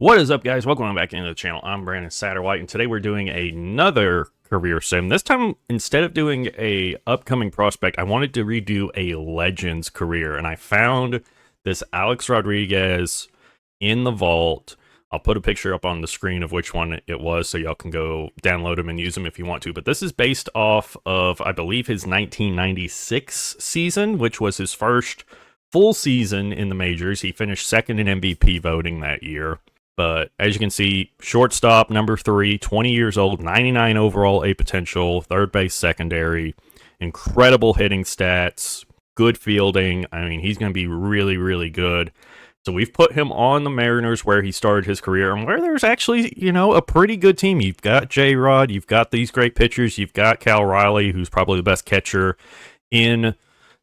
What is up, guys? Welcome back into the channel. I'm Brandon Satterwhite, and today we're doing another career sim. This time, instead of doing a upcoming prospect, I wanted to redo a Legends career, and I found this Alex Rodriguez in the vault. I'll put a picture up on the screen of which one it was, so y'all can go download them and use them if you want to. But this is based off of, I believe, his 1996 season, which was his first full season in the majors. He finished second in MVP voting that year. But as you can see, shortstop, number 3, 20 years old, 99 overall A potential, third base secondary, incredible hitting stats, good fielding. I mean, he's going to be really, really good. So we've put him on the Mariners where he started his career and where there's actually, a pretty good team. You've got J-Rod, you've got these great pitchers, you've got Cal Riley, who's probably the best catcher in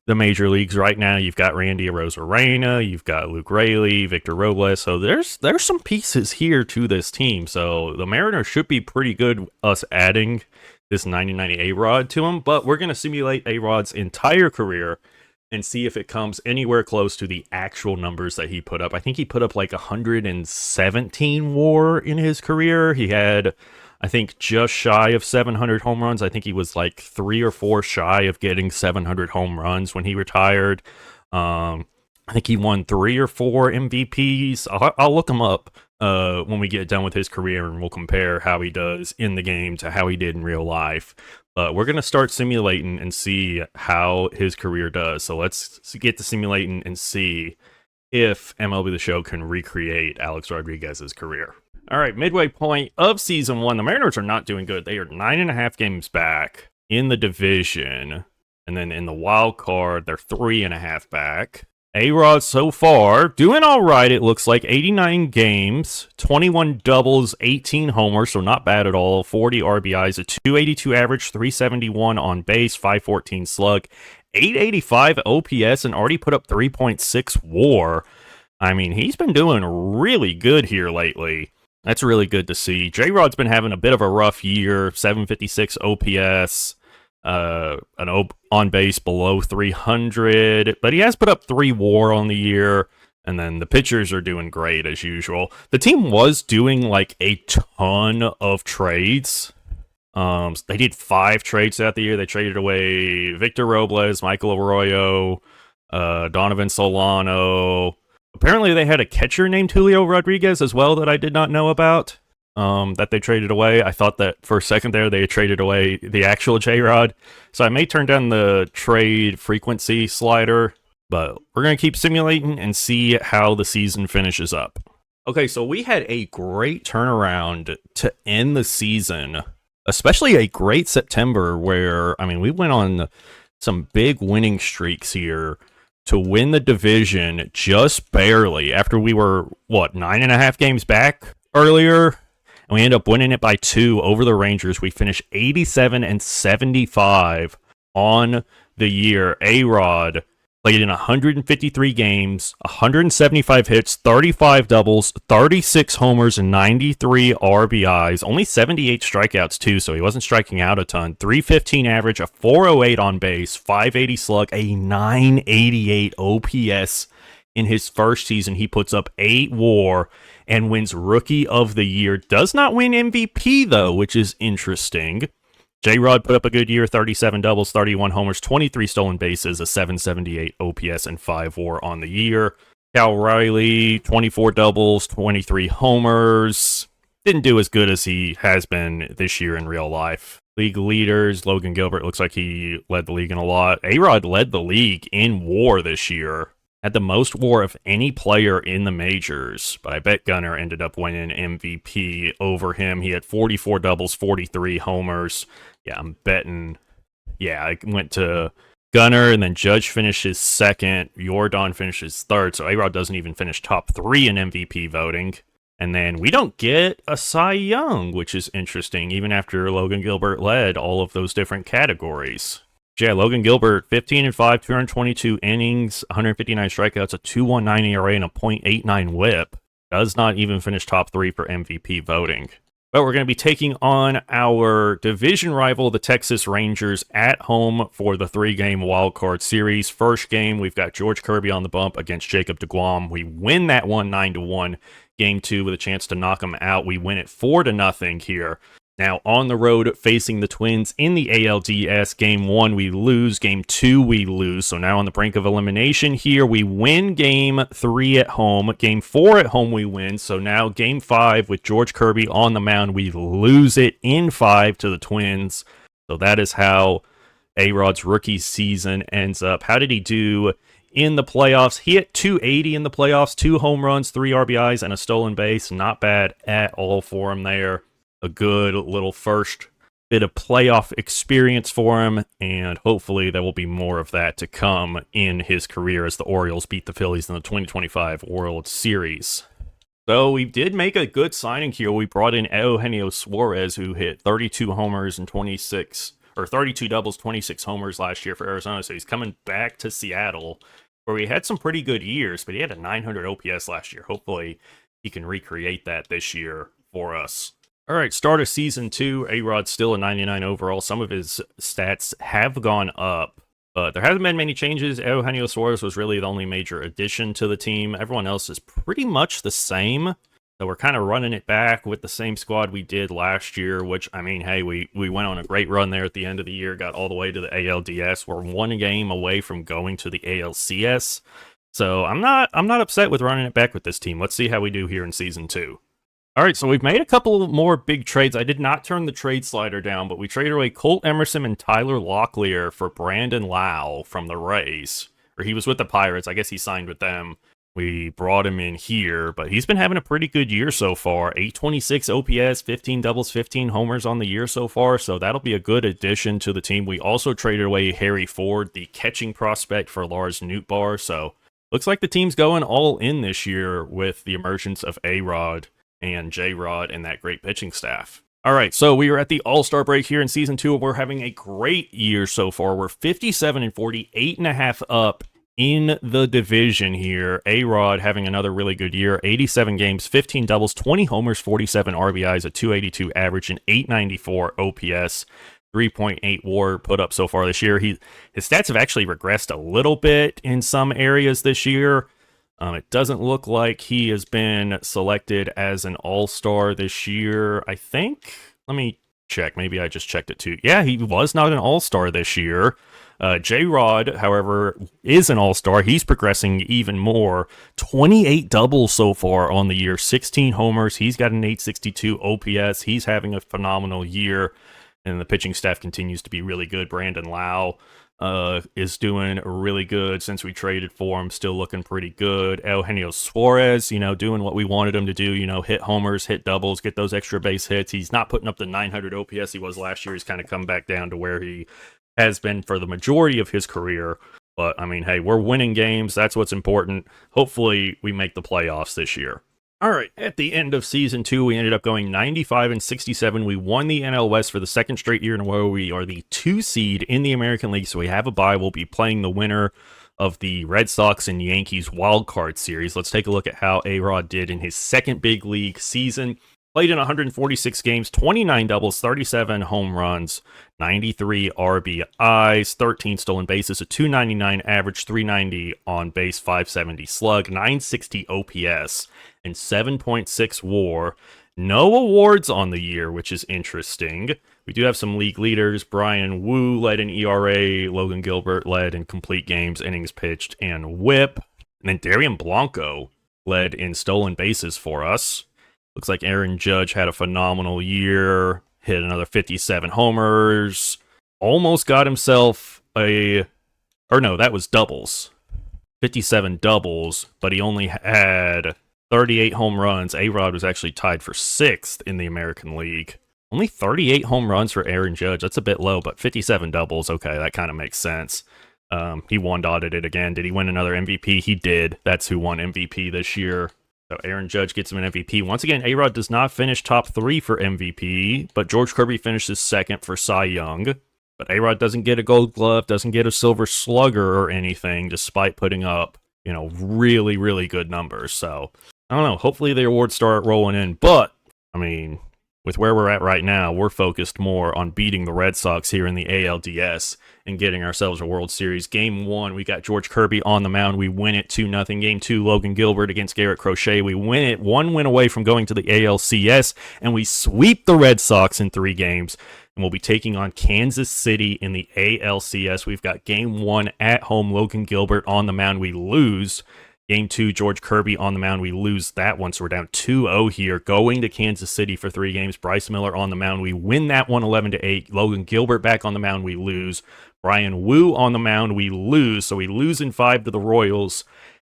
the major leagues right now. You've got Randy Arozarena, you've got Luke Raley, Victor Robles. So there's some pieces here to this team. So the Mariners should be pretty good us adding this 99 A-Rod to him, but we're going to simulate A-Rod's entire career and see if it comes anywhere close to the actual numbers that he put up. I think he put up like 117 WAR in his career. He had, I think, just shy of 700 home runs. I think he was like 3 or 4 shy of getting 700 home runs when he retired. I think he won 3 or 4 MVPs. I'll look him up when we get done with his career, and we'll compare how he does in the game to how he did in real life. But we're going to start simulating and see how his career does. So let's get to simulating and see if MLB The Show can recreate Alex Rodriguez's career. All right, midway point of season 1, the Mariners are not doing good. They are 9.5 games back in the division. And then in the wild card, they're 3.5 back. A-Rod so far doing all right, it looks like. 89 games, 21 doubles, 18 homers, so not bad at all. 40 RBIs, a 282 average, 371 on base, 514 slug, 885 OPS, and already put up 3.6 WAR. I mean, he's been doing really good here lately. That's really good to see. J-Rod's been having a bit of a rough year, 756 OPS, an on base below 300, but he has put up 3 WAR on the year, and then the pitchers are doing great as usual. The team was doing like a ton of trades. They did 5 trades throughout the year. They traded away Victor Robles, Michael Arroyo, Donovan Solano. Apparently they had a catcher named Julio Rodriguez as well that I did not know about, that they traded away. I thought that for a second there they traded away the actual J-Rod. So I may turn down the trade frequency slider, but we're going to keep simulating and see how the season finishes up. Okay, so we had a great turnaround to end the season, especially a great September where, I mean, we went on some big winning streaks here to win the division just barely after we were, 9.5 games back earlier? And we ended up winning it by 2 over the Rangers. We finished 87-75 on the year. A-Rod played in 153 games, 175 hits, 35 doubles, 36 homers, and 93 RBIs. Only 78 strikeouts, too, so he wasn't striking out a ton. 315 average, a 408 on base, 580 slug, a 988 OPS. In his first season, he puts up 8 WAR and wins Rookie of the Year. Does not win MVP, though, which is interesting. J-Rod put up a good year, 37 doubles, 31 homers, 23 stolen bases, a 778 OPS, and 5 WAR on the year. Cal Riley, 24 doubles, 23 homers. Didn't do as good as he has been this year in real life. League leaders, Logan Gilbert looks like he led the league in a lot. A-Rod led the league in WAR this year. Had the most WAR of any player in the majors, but I bet Gunnar ended up winning MVP over him. He had 44 doubles, 43 homers. Yeah, I'm betting. Yeah, I went to Gunnar, and then Judge finishes second. Jordan finishes third, so A-Rod doesn't even finish top 3 in MVP voting. And then we don't get a Cy Young, which is interesting, even after Logan Gilbert led all of those different categories. Yeah, Logan Gilbert, 15-5, 222 innings, 159 strikeouts, a 2.19 ERA, and a .89 WHIP. Does not even finish top 3 for MVP voting. But we're going to be taking on our division rival, the Texas Rangers, at home for the 3-game wildcard series. First game, we've got George Kirby on the bump against Jacob DeGrom. We win that one 9-1. Game 2 with a chance to knock them out. We win it 4-0 here. Now, on the road, facing the Twins in the ALDS, Game 1, we lose. Game 2, we lose. So now on the brink of elimination here, we win Game 3 at home. Game 4 at home, we win. So now Game 5 with George Kirby on the mound, we lose it in 5 to the Twins. So that is how A-Rod's rookie season ends up. How did he do in the playoffs? He hit 280 in the playoffs, 2 home runs, 3 RBIs, and a stolen base. Not bad at all for him there. A good little first bit of playoff experience for him, and hopefully there will be more of that to come in his career as the Orioles beat the Phillies in the 2025 World Series. So we did make a good signing here. We brought in Eugenio Suarez, who hit 32 homers and 32 doubles, 26 homers last year for Arizona. So he's coming back to Seattle, where he had some pretty good years, but he had a 900 OPS last year. Hopefully he can recreate that this year for us. All right, start of season 2, A-Rod's still a 99 overall. Some of his stats have gone up, but there hasn't been many changes. Eugenio Suarez was really the only major addition to the team. Everyone else is pretty much the same. So we're kind of running it back with the same squad we did last year, which, I mean, hey, we went on a great run there at the end of the year, got all the way to the ALDS. We're 1 game away from going to the ALCS. So I'm not upset with running it back with this team. Let's see how we do here in season 2. All right, so we've made a couple more big trades. I did not turn the trade slider down, but we traded away Colt Emerson and Tyler Locklear for Brandon Lau from the Rays. Or he was with the Pirates. I guess he signed with them. We brought him in here, but he's been having a pretty good year so far. 826 OPS, 15 doubles, 15 homers on the year so far, so that'll be a good addition to the team. We also traded away Harry Ford, the catching prospect, for Lars Nootbaar, so looks like the team's going all in this year with the emergence of A-Rod and J-Rod and that great pitching staff. All right, so we are at the All-Star break here in Season 2. We're having a great year so far. We're 57-40, 8.5 up in the division here. A-Rod having another really good year. 87 games, 15 doubles, 20 homers, 47 RBIs, a 282 average, and 894 OPS. 3.8 WAR put up so far this year. His stats have actually regressed a little bit in some areas this year. It doesn't look like he has been selected as an all-star this year, I think. Let me check. Maybe I just checked it too. Yeah, he was not an all-star this year. J-Rod, however, is an all-star. He's progressing even more. 28 doubles so far on the year, 16 homers. He's got an 862 OPS. He's having a phenomenal year, and the pitching staff continues to be really good. Brandon Lau is doing really good since we traded for him, still looking pretty good. Eugenio Suarez, doing what we wanted him to do, hit homers, hit doubles, get those extra base hits. He's not putting up the 900 OPS he was last year. He's kind of come back down to where he has been for the majority of his career. But, I mean, hey, we're winning games. That's what's important. Hopefully, we make the playoffs this year. All right, at the end of Season 2, we ended up going 95-67. We won the NL West for the second straight year in a row. We are the 2 seed in the American League, so we have a bye. We'll be playing the winner of the Red Sox and Yankees wild card series. Let's take a look at how A-Rod did in his second big league season. Played in 146 games, 29 doubles, 37 home runs, 93 RBIs, 13 stolen bases, a 299 average, 390 on base, 570 slug, 960 OPS, and 7.6 WAR. No awards on the year, which is interesting. We do have some league leaders. Brian Wu led in ERA. Logan Gilbert led in complete games, innings pitched, and WHIP. And then Darian Blanco led in stolen bases for us. Looks like Aaron Judge had a phenomenal year. Hit another 57 homers. Almost got himself that was doubles. 57 doubles, but he only had 38 home runs. A-Rod was actually tied for 6th in the American League. Only 38 home runs for Aaron Judge. That's a bit low, but 57 doubles. Okay, that kind of makes sense. He one-dotted it again. Did he win another MVP? He did. That's who won MVP this year. So Aaron Judge gets him an MVP. Once again, A-Rod does not finish top 3 for MVP, but George Kirby finishes 2nd for Cy Young. But A-Rod doesn't get a Gold Glove, doesn't get a Silver Slugger or anything, despite putting up, really, really good numbers. So, I don't know. Hopefully the awards start rolling in. But, I mean, with where we're at right now, we're focused more on beating the Red Sox here in the ALDS and getting ourselves a World Series. Game 1, we got George Kirby on the mound. We win it 2-0. Game 2, Logan Gilbert against Garrett Crochet. We win it, 1 win away from going to the ALCS, and we sweep the Red Sox in 3 games. And we'll be taking on Kansas City in the ALCS. We've got Game 1 at home, Logan Gilbert on the mound. We lose. Game 2, George Kirby on the mound. We lose that one, so we're down 2-0 here. Going to Kansas City for 3 games. Bryce Miller on the mound. We win that one 11-8. Logan Gilbert back on the mound. We lose. Brian Wu on the mound. We lose. So we lose in 5 to the Royals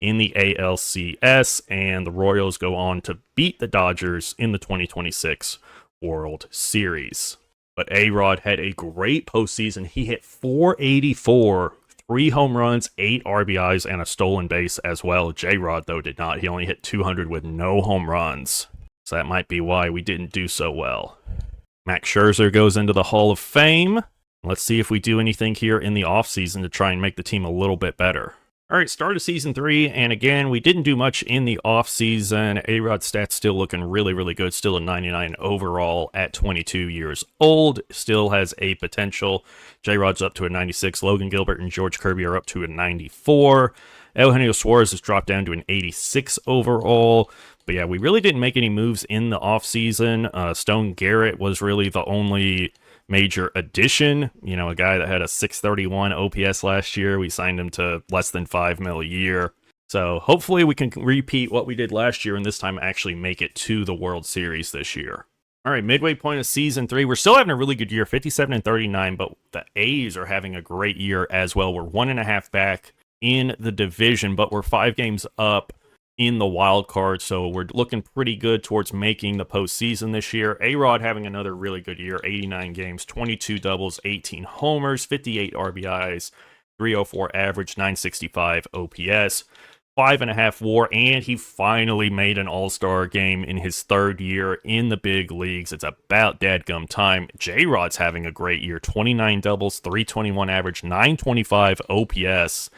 in the ALCS, and the Royals go on to beat the Dodgers in the 2026 World Series. But A-Rod had a great postseason. He hit .484, 3 home runs, 8 RBIs, and a stolen base as well. J-Rod, though, did not. He only hit 200 with no home runs. So that might be why we didn't do so well. Max Scherzer goes into the Hall of Fame. Let's see if we do anything here in the offseason to try and make the team a little bit better. All right, start of season 3, and again, we didn't do much in the offseason. A-Rod stats still looking really, really good. Still a 99 overall at 22 years old. Still has a potential. J-Rod's up to a 96. Logan Gilbert and George Kirby are up to a 94. Eugenio Suarez has dropped down to an 86 overall. But yeah, we really didn't make any moves in the offseason. Stone Garrett was really the only major addition, a guy that had a 631 OPS last year. We signed him to less than $5 million a year. So hopefully we can repeat what we did last year and this time actually make it to the World Series this year. All right, midway point of season 3. We're still having a really good year, 57-39, but the A's are having a great year as well. We're 1.5 back in the division, but we're 5 games up in the wild card, so we're looking pretty good towards making the postseason this year. A-Rod having another really good year, 89 games, 22 doubles, 18 homers, 58 RBIs, 304 average, 965 OPS, 5.5 WAR, and he finally made an all-star game in his 3rd year in the big leagues. It's about dadgum time. J-Rod's having a great year, 29 doubles, 321 average, 925 OPS,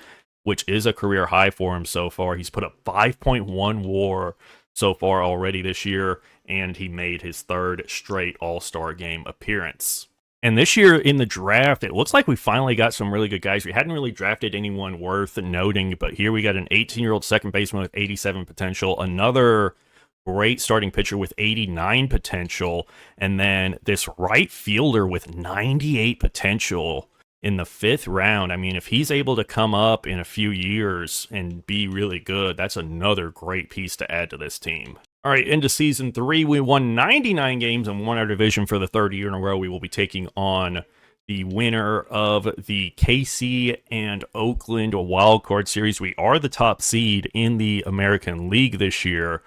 which is a career high for him so far. He's put up 5.1 WAR so far already this year, and he made his 3rd straight All-Star Game appearance. And this year in the draft, it looks like we finally got some really good guys. We hadn't really drafted anyone worth noting, but here we got an 18-year-old second baseman with 87 potential, another great starting pitcher with 89 potential, and then this right fielder with 98 potential in the 5th round. I mean, if he's able to come up in a few years and be really good, that's another great piece to add to this team. All right, into season 3, we won 99 games and won our division for the 3rd year in a row. We will be taking on the winner of the KC and Oakland wildcard series. We are the top seed in the American League this year.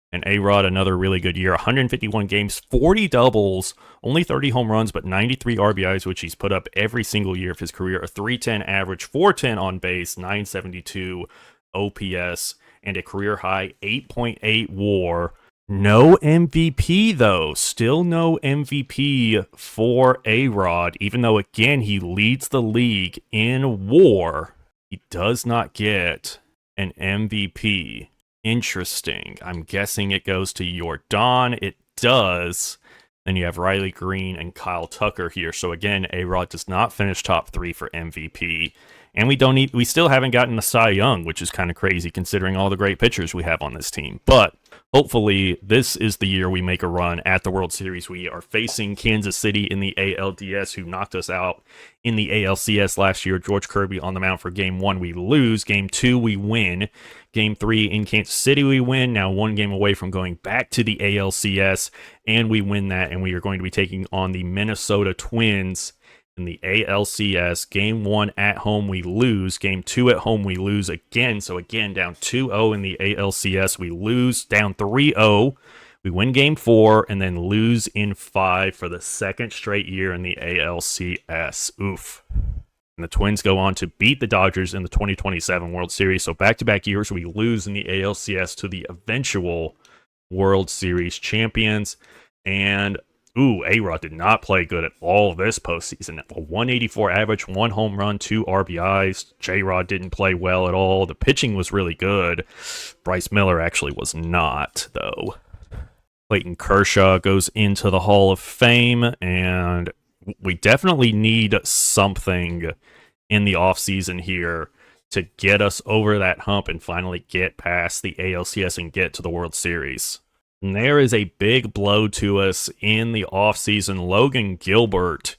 And A-Rod, another really good year. 151 games, 40 doubles, only 30 home runs, but 93 RBIs, which he's put up every single year of his career. A 310 average, 410 on base, 972 OPS, and a career high 8.8 WAR. No MVP, though. Still no MVP for A-Rod, even though, again, he leads the league in WAR. He does not get an MVP. Interesting. I'm guessing it goes to Yordan. It does. Then you have Riley Green and Kyle Tucker here. So again, A-Rod does not finish top 3 for MVP. And we still haven't gotten a Cy Young, which is kind of crazy considering all the great pitchers we have on this team. But hopefully this is the year we make a run at the World Series. We are facing Kansas City in the ALDS, who knocked us out in the ALCS last year. George Kirby on the mound for Game 1, we lose. Game 2, we win. Game 3 in Kansas City, we win. Now 1 game away from going back to the ALCS, and we win that, and we are going to be taking on the Minnesota Twins in the ALCS. Game 1 at home, we lose. Game 2 at home, we lose again. So again, down 2-0 in the ALCS. We lose, down 3-0. We win Game 4 and then lose in 5 for the 2nd straight year in the ALCS. Oof. And the Twins go on to beat the Dodgers in the 2027 World Series. So back-to-back years, we lose in the ALCS to the eventual World Series champions. And A-Rod did not play good at all this postseason. A 184 average, 1 home run, 2 RBIs. J-Rod didn't play well at all. The pitching was really good. Bryce Miller actually was not, though. Clayton Kershaw goes into the Hall of Fame, and we definitely need something in the offseason here to get us over that hump and finally get past the ALCS and get to the World Series. And there is a big blow to us in the offseason. Logan Gilbert,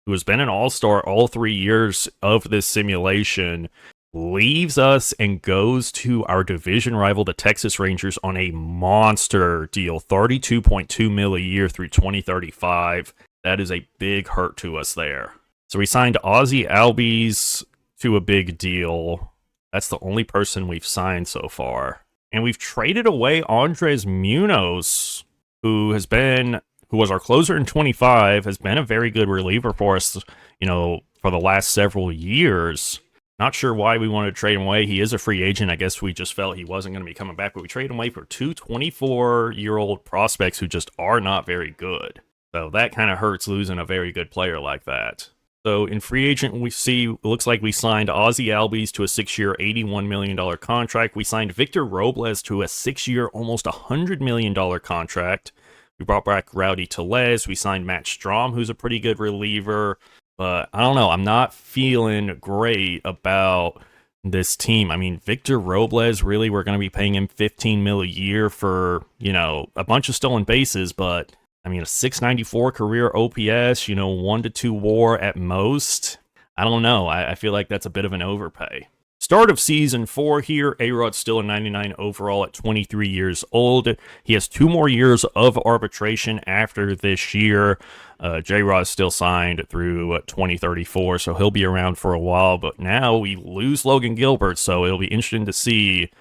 who has been an all-star all 3 years of this simulation, leaves us and goes to our division rival, the Texas Rangers, on a monster deal, $32.2 million a year through 2035. That is a big hurt to us there. So we signed Ozzy Albies to a big deal. That's the only person we've signed so far. And we've traded away Andres Munoz, who was our closer in 25, has been a very good reliever for us, for the last several years. Not sure why we wanted to trade him away. He is a free agent. I guess we just felt he wasn't going to be coming back, but we traded him away for two 24-year-old prospects who just are not very good. So that kind of hurts losing a very good player like that. So in free agent, it looks like we signed Ozzy Albies to a 6-year, $81 million contract. We signed Victor Robles to a 6-year, almost $100 million contract. We brought back Rowdy Tellez. We signed Matt Strom, who's a pretty good reliever. But I don't know. I'm not feeling great about this team. I mean, Victor Robles, really, we're going to be paying him $15 million a year for, a bunch of stolen bases, but I mean, a 694 career OPS, 1 to 2 WAR at most. I don't know. I feel like that's a bit of an overpay. Start of season 4 here. A-Rod's still a 99 overall at 23 years old. He has 2 more years of arbitration after this year. J-Rod's still signed through 2034, so he'll be around for a while. But now we lose Logan Gilbert, so it'll be interesting to see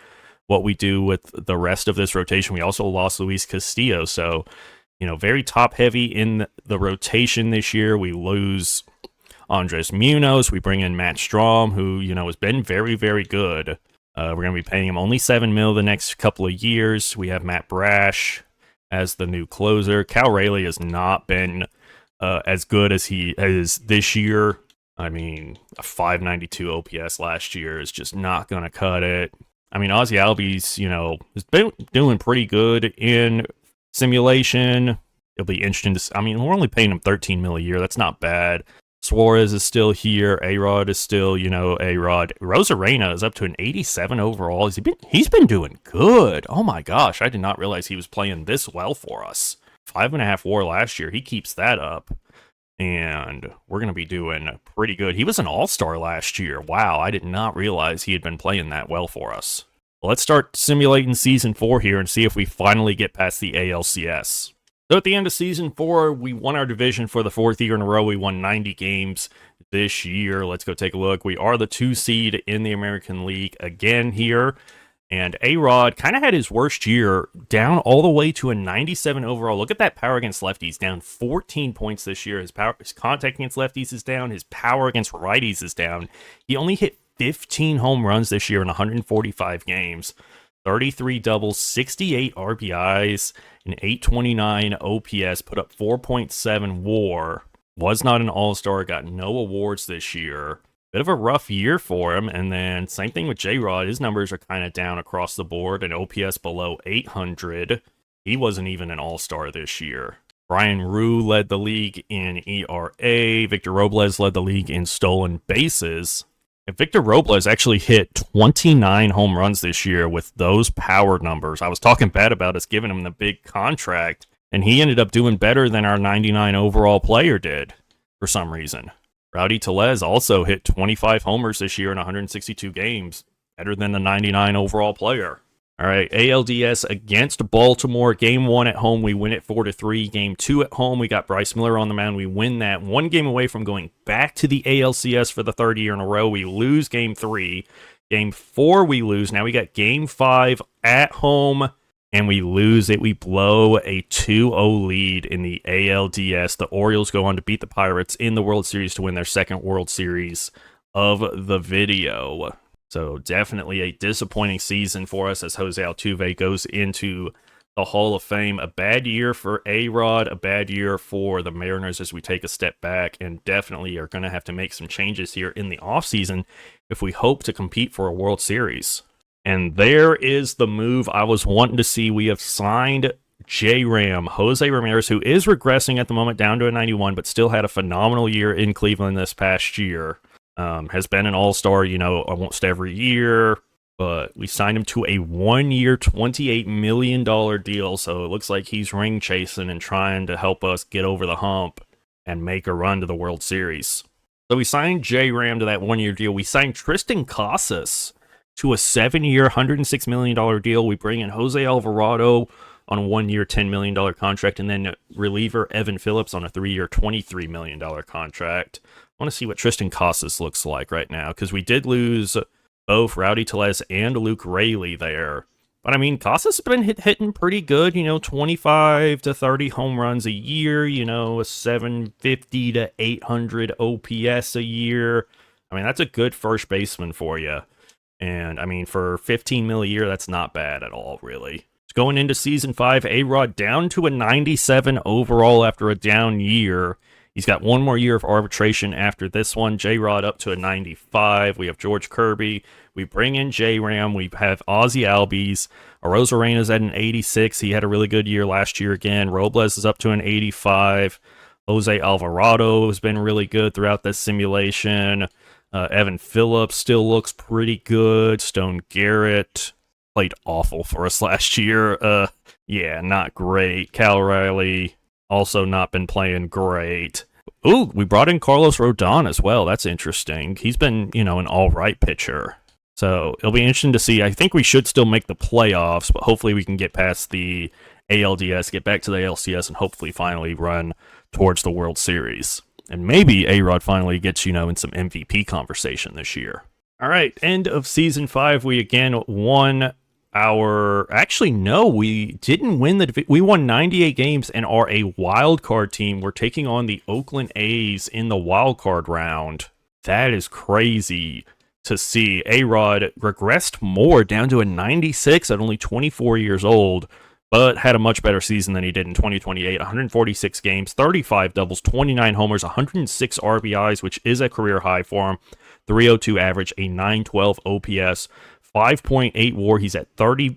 what we do with the rest of this rotation. We also lost Luis Castillo, so very top-heavy in the rotation this year. We lose Andres Munoz. We bring in Matt Strom, who, has been very, very good. We're going to be paying him only $7 million the next couple of years. We have Matt Brash as the new closer. Cal Raleigh has not been as good as he is this year. I mean, a 592 OPS last year is just not going to cut it. I mean, Ozzy Albies, has been doing pretty good in simulation. It'll be interesting to. I mean, we're only paying him $13 million a year. That's not bad. Suarez is still here. A-Rod is still, A-Rod. Rosarena is up to an 87 overall. He's been doing good. Oh my gosh, I did not realize he was playing this well for us. 5.5 WAR last year. He keeps that up, and we're gonna be doing pretty good. He was an all-star last year. Wow, I did not realize he had been playing that well for us. Let's start simulating Season 4 here and see if we finally get past the ALCS. So at the end of Season 4, we won our division for the 4th year in a row. We won 90 games this year. Let's go take a look. We are the 2 seed in the American League again here. And A-Rod kind of had his worst year, down all the way to a 97 overall. Look at that power against lefties, down 14 points this year. His contact against lefties is down. His power against righties is down. He only hit 15 home runs this year in 145 games, 33 doubles, 68 RBIs, an 829 OPS, put up 4.7 WAR, was not an all-star, got no awards this year. Bit of a rough year for him, and then same thing with J-Rod. His numbers are kind of down across the board, an OPS below 800. He wasn't even an all-star this year. Brian Rue led the league in ERA. Victor Robles led the league in stolen bases. And Victor Robles actually hit 29 home runs this year with those power numbers. I was talking bad about us giving him the big contract, and he ended up doing better than our 99 overall player did for some reason. Rowdy Tellez also hit 25 homers this year in 162 games, better than the 99 overall player. All right, ALDS against Baltimore. Game 1 at home, we win it 4-3. Game 2 at home, we got Bryce Miller on the mound. We win that. 1 game away from going back to the ALCS for the 3rd year in a row. We lose Game 3. Game 4, we lose. Now we got Game 5 at home, and we lose it. We blow a 2-0 lead in the ALDS. The Orioles go on to beat the Pirates in the World Series to win their 2nd World Series of the video. So definitely a disappointing season for us as Jose Altuve goes into the Hall of Fame. A bad year for A-Rod, a bad year for the Mariners as we take a step back, and definitely are going to have to make some changes here in the offseason if we hope to compete for a World Series. And there is the move I was wanting to see. We have signed J-Ram, Jose Ramirez, who is regressing at the moment down to a 91, but still had a phenomenal year in Cleveland this past year. Has been an all-star, almost every year, but we signed him to a 1-year, $28 million deal, so it looks like he's ring chasing and trying to help us get over the hump and make a run to the World Series. So we signed J-Ram to that 1-year deal. We signed Tristan Casas to a 7-year, $106 million deal. We bring in Jose Alvarado on a 1-year, $10 million contract, and then reliever Evan Phillips on a 3-year, $23 million contract. I want to see what Tristan Casas looks like right now, because we did lose both Rowdy Tellez and Luke Raley there. But I mean, Casas has been hitting pretty good, 25 to 30 home runs a year, a 750 to 800 OPS a year. I mean, that's a good first baseman for you. And I mean, for $15 million a year, that's not bad at all, really. Going into season 5, A-Rod down to a 97 overall after a down year. He's got one more year of arbitration after this one. J-Rod up to a 95. We have George Kirby. We bring in J-Ram. We have Ozzy Albies. Arozarena's at an 86. He had a really good year last year again. Robles is up to an 85. Jose Alvarado has been really good throughout this simulation. Evan Phillips still looks pretty good. Stone Garrett played awful for us last year. Yeah, not great. Cal Riley also not been playing great. Ooh, we brought in Carlos Rodon as well. That's interesting. He's been, an all-right pitcher. So it'll be interesting to see. I think we should still make the playoffs, but hopefully we can get past the ALDS, get back to the ALCS, and hopefully finally run towards the World Series. And maybe A-Rod finally gets, in some MVP conversation this year. All right, end of Season 5. We again won actually, no, we didn't win we won 98 games and are a wild card team. We're taking on the Oakland A's in the wild card round. That is crazy to see. A-Rod regressed more, down to a 96 at only 24 years old, but had a much better season than he did in 2028. 146 games, 35 doubles, 29 homers, 106 RBIs, which is a career high for him. 302 average, a 912 OPS. 5.8 WAR. He's at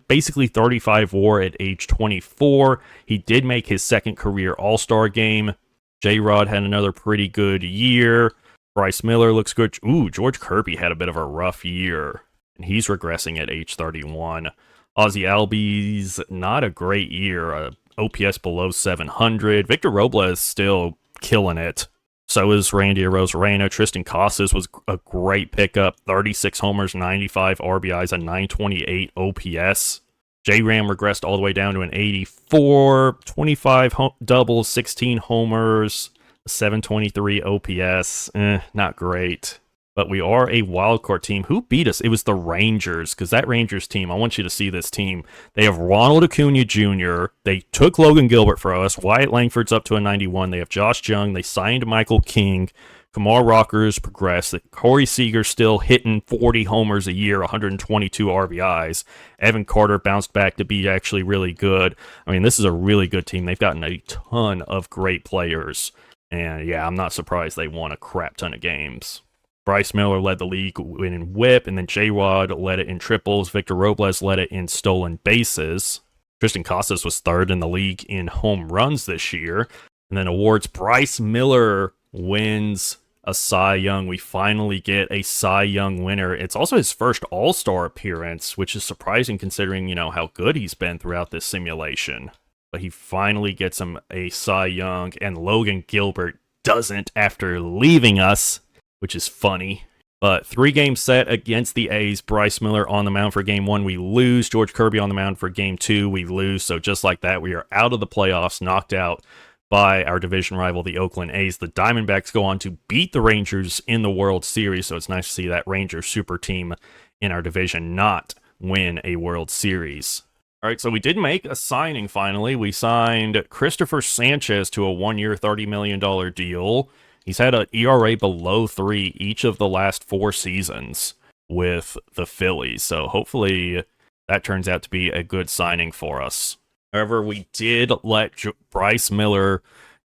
basically 35 WAR at age 24. He did make his second career All-Star game. J-Rod had another pretty good year. Bryce Miller looks good. Ooh, George Kirby had a bit of a rough year, and he's regressing at age 31. Ozzy Albies, not a great year. OPS below 700. Victor Robles still killing it. So is Randy Arozarena. Tristan Casas was a great pickup. 36 homers, 95 RBIs, a 928 OPS. J-Ram regressed all the way down to an 84. 25 doubles, 16 homers, 723 OPS. Not great. But we are a wildcard team. Who beat us? It was the Rangers, because that Rangers team, I want you to see this team. They have Ronald Acuna Jr. They took Logan Gilbert for us. Wyatt Langford's up to a 91. They have Josh Jung. They signed Michael King. Kumar Rocker's progressed. Corey Seager's still hitting 40 homers a year, 122 RBIs. Evan Carter bounced back to be actually really good. I mean, this is a really good team. They've gotten a ton of great players. And yeah, I'm not surprised they won a crap ton of games. Bryce Miller led the league in whip, and then J-Rod led it in triples. Victor Robles led it in stolen bases. Tristan Casas was third in the league in home runs this year. And then awards, Bryce Miller wins a Cy Young. We finally get a Cy Young winner. It's also his first All-Star appearance, which is surprising considering, how good he's been throughout this simulation. But he finally gets him a Cy Young, and Logan Gilbert doesn't after leaving us, which is funny. But 3-game set against the A's. Bryce Miller on the mound for game 1. We lose. George Kirby on the mound for game 2. We lose. So just like that, we are out of the playoffs, knocked out by our division rival, the Oakland A's. The Diamondbacks go on to beat the Rangers in the World Series. So it's nice to see that Rangers super team in our division not win a World Series. All right, so we did make a signing finally. We signed Christopher Sanchez to a 1-year, $30 million deal. He's had an ERA below 3 each of the last 4 seasons with the Phillies, so hopefully that turns out to be a good signing for us. However, we did let Bryce Miller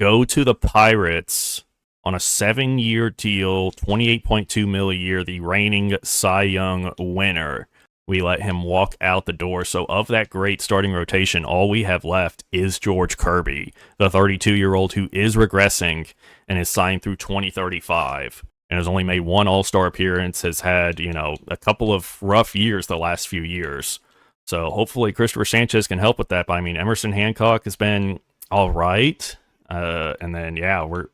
go to the Pirates on a 7-year deal, $28.2 million a year, the reigning Cy Young winner. We let him walk out the door. So of that great starting rotation, all we have left is George Kirby, the 32-year-old who is regressing and is signed through 2035 and has only made one All-Star appearance, has had, a couple of rough years the last few years. So hopefully Christopher Sanchez can help with that. But I mean, Emerson Hancock has been all right. And then,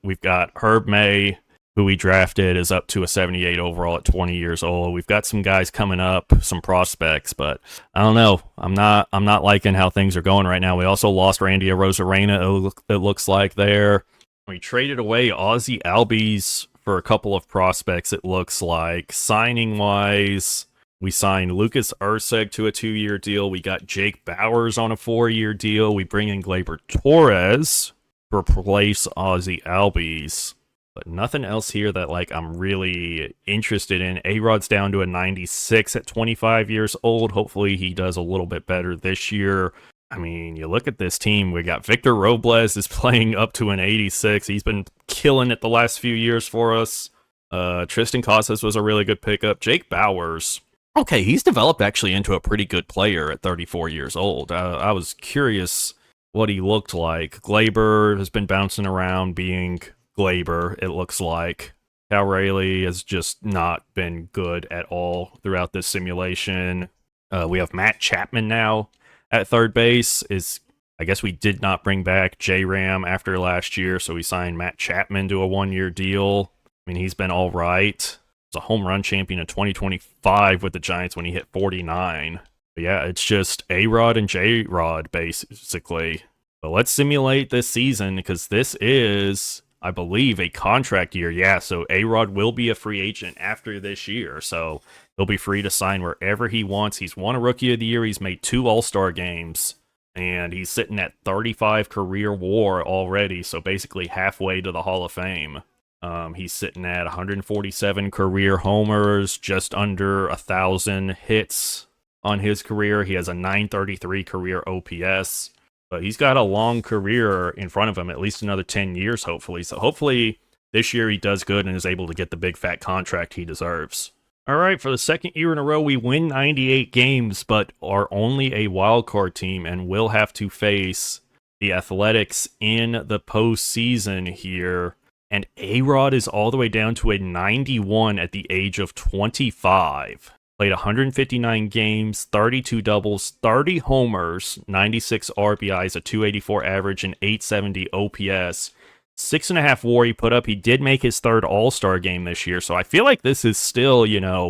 we've Herb May, who we drafted, is up to a 78 overall at 20 years old. We've got some guys coming up, some prospects, but I don't know. I'm not liking how things are going right now. We also lost Randy Arozarena, it looks like there. We traded away Ozzy Albies for a couple of prospects, it looks like. Signing-wise, we signed Lucas Urseg to a 2-year deal. We got Jake Bowers on a 4-year deal. We bring in Gleyber Torres to replace Ozzy Albies. But nothing else here that, I'm really interested in. A-Rod's down to a 96 at 25 years old. Hopefully he does a little bit better this year. I mean, you look at this team. We got Victor Robles is playing up to an 86. He's been killing it the last few years for us. Tristan Casas was a really good pickup. Jake Bowers. Okay, he's developed actually into a pretty good player at 34 years old. I was curious what he looked like. Gleyber has been bouncing around being Gleyber, it looks like. Cal Rayleigh has just not been good at all throughout this simulation. We have Matt Chapman now at third base. I guess we did not bring back J-Ram after last year, so we signed Matt Chapman to a 1-year deal. I mean, he's been all right. He's a home run champion in 2025 with the Giants when he hit 49. But yeah, it's just A-Rod and J-Rod, basically. But let's simulate this season, because this is, I believe, a contract year. Yeah, so A-Rod will be a free agent after this year, so he'll be free to sign wherever he wants. He's won a Rookie of the Year. He's made 2 All-Star games, and he's sitting at 35 career WAR already, so basically halfway to the Hall of Fame. He's sitting at 147 career homers, just under 1,000 hits on his career. He has a 933 career OPS. But he's got a long career in front of him, at least another 10 years, hopefully. So hopefully this year he does good and is able to get the big fat contract he deserves. All right, for the second year in a row, we win 98 games, but are only a wild card team and will have to face the Athletics in the postseason here. And A-Rod is all the way down to a 91 at the age of 25. Played 159 games, 32 doubles, 30 homers, 96 RBIs, a 284 average, and 870 OPS. 6.5 WAR he put up. He did make his 3rd All-Star game this year, so I feel like this is still,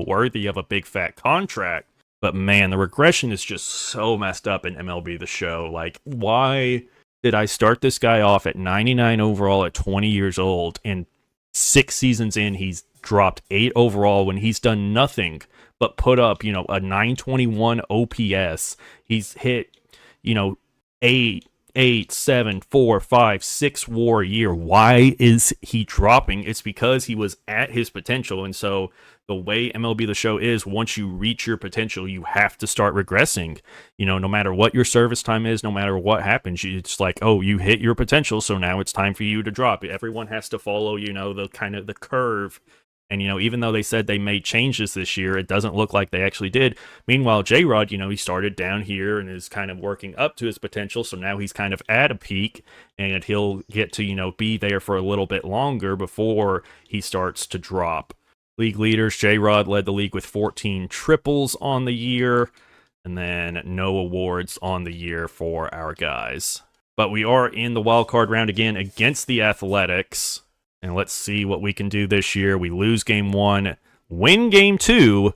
worthy of a big fat contract. But man, the regression is just so messed up in MLB The Show. Why did I start this guy off at 99 overall at 20 years old, and 6 seasons in, he's dropped 8 overall when he's done nothing but put up, a 921 OPS. He's hit, 8, 7, 4, 5, 6 WAR a year. Why is he dropping? It's because he was at his potential. And so the way MLB The Show is, once you reach your potential, you have to start regressing. No matter what your service time is, no matter what happens, it's like, oh, you hit your potential, so now it's time for you to drop. Everyone has to follow, the kind of the curve. And, even though they said they made changes this year, it doesn't look like they actually did. Meanwhile, J-Rod, he started down here and is kind of working up to his potential. So now he's kind of at a peak, and he'll get to, be there for a little bit longer before he starts to drop. League leaders, J-Rod led the league with 14 triples on the year, and then no awards on the year for our guys. But we are in the wild card round again against the Athletics. And let's see what we can do this year. We lose game 1, win game 2,